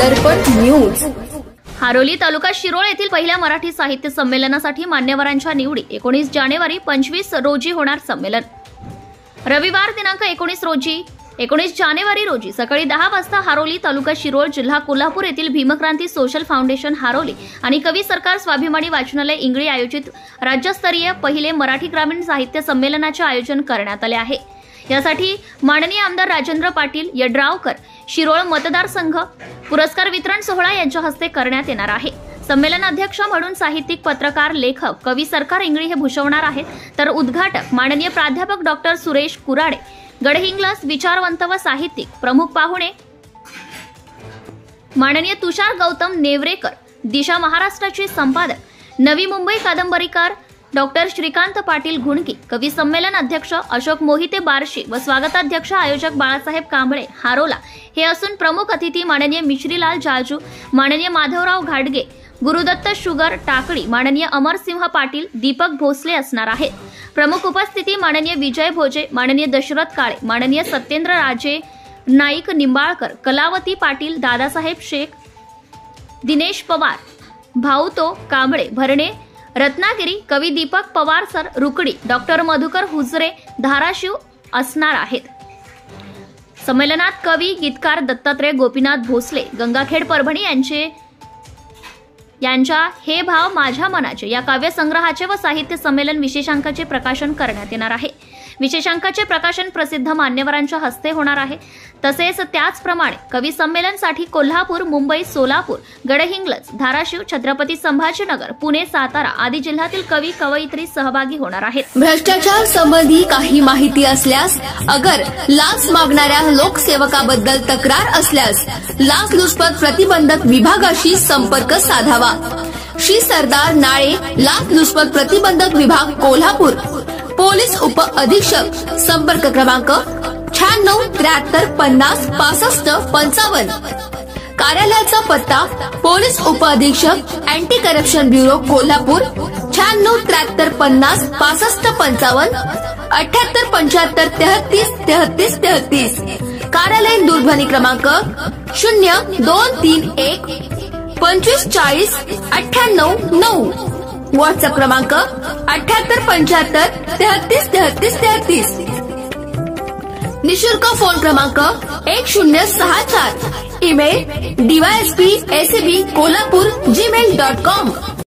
दर्पण news. हारोली तालुका शिरोळ येथील पहिल्या मराठी साहित्य संमेलनासाठी मान्यवरांच्या निवडी 19 जानेवारी 25 रोजी होणार संमेलन। रविवार दिनांक 19 जानेवारी रोजी सकाळी 10 वाजता हारोली तालुका शिरोळ जिल्हा कोल्हापूर येथील भीमक्रांती सोशल फाउंडेशन हारोली आणि कवी सरकार स्वाभिमानी वाचनालय इंगळी आयोजित राज्यस्तरीय पहिले मराठी ग्रामीण साहित्य संमेलनाचे आयोजन करण्यात आले आहे। यासाठी माननीय आमदार राजेंद्र पाटील यड्रावकर शिरोळ मतदारसंघ पुरस्कार वितरण सोहळा यांच्या हस्ते करण्यात येणार आहे। संमेलन अध्यक्ष म्हणून साहित्यिक, पत्रकार, लेखक कवी सरकार इंगळी हे भूषवणार आहेत, तर उद्घाटक माननीय प्राध्यापक डॉक्टर सुरेश कुराडे गडहिंग्लज विचारवंत व साहित्यिक, प्रमुख पाहुणे माननीय तुषार गौतम नेवरेकर, दिशा महाराष्ट्राचे संपादक, नवी मुंबई कादंबरीकार डॉक्टर श्रीकांत पाटील घुणकी, कवी संमेलन अध्यक्ष अशोक मोहिते बार्शी व स्वागताध्यक्ष आयोजक बाळासाहेब कांबळे हारोला हे असून प्रमुख अतिथी माननीय मिश्रीलाल जाजू, माननीय माधवराव घाटगे, गुरुदत्त शुगर टाकळी, माननीय अमरसिंह पाटील, दीपक भोसले असणार आहेत। प्रमुख उपस्थिती माननीय विजय भोजे, माननीय दशरथ काळे, माननीय सत्येंद्र राजे नाईक निंबाळकर, कलावती पाटील, दादासाहेब शेख, दिनेश पवार, भाऊतो कांबळे भरणे रत्नागिरी, कवी दीपक पवार सर रुकडी, डॉक्टर मधुकर हुजरे धाराशिव असणार आहेत। संमेलनात कवी, गीतकार दत्तात्रय गोपीनाथ भोसले गंगाखेड परभणी यांच्या हे भाव माझ्या मनाचे या काव्यसंग्रहाचे व साहित्य संमेलन विशेषांकाचे प्रकाशन करण्यात येणार आहे। विशेषांकाचे प्रकाशन प्रसिद्ध मान्यवरांच्या हस्ते होणार आहे। तसेच त्याचप्रमाणे कवी संमेलनासाठी कोल्हापूर, मुंबई, सोलापूर, गडहिंग्लज, धाराशिव, छत्रपती संभाजीनगर, पुणे, सातारा आदी जिल्ह्यातील कवी कवयित्री सहभागी होणार आहेत। भ्रष्टाचार संबंधी काही माहिती असल्यास, अगर लाच मागणाऱ्या लोकसेवकाबद्दल तक्रार असल्यास लाचलुचपत प्रतिबंधक विभागाशी संपर्क साधावा। श्री सरदार नाळे लाचलुचपत प्रतिबंधक विभाग कोल्हापूर, पोलीस उप अधीक्षक, संपर्क क्रमांक 96 73 50 65 55। कार्यालयाचा पत्ता पोलीस उप अधीक्षक अँटी करप्शन ब्युरो कोल्हापूर 96 73 50 65 55 78 75 33 33 33। कार्यालयीन दूरध्वनी क्रमांक 0231 25 40 98 9। व्हॉट्सअप क्रमांक 78 75 33 33 33। निशुल्क फोन क्रमांक 1064। Email dysp@kolhapur@gmail.com।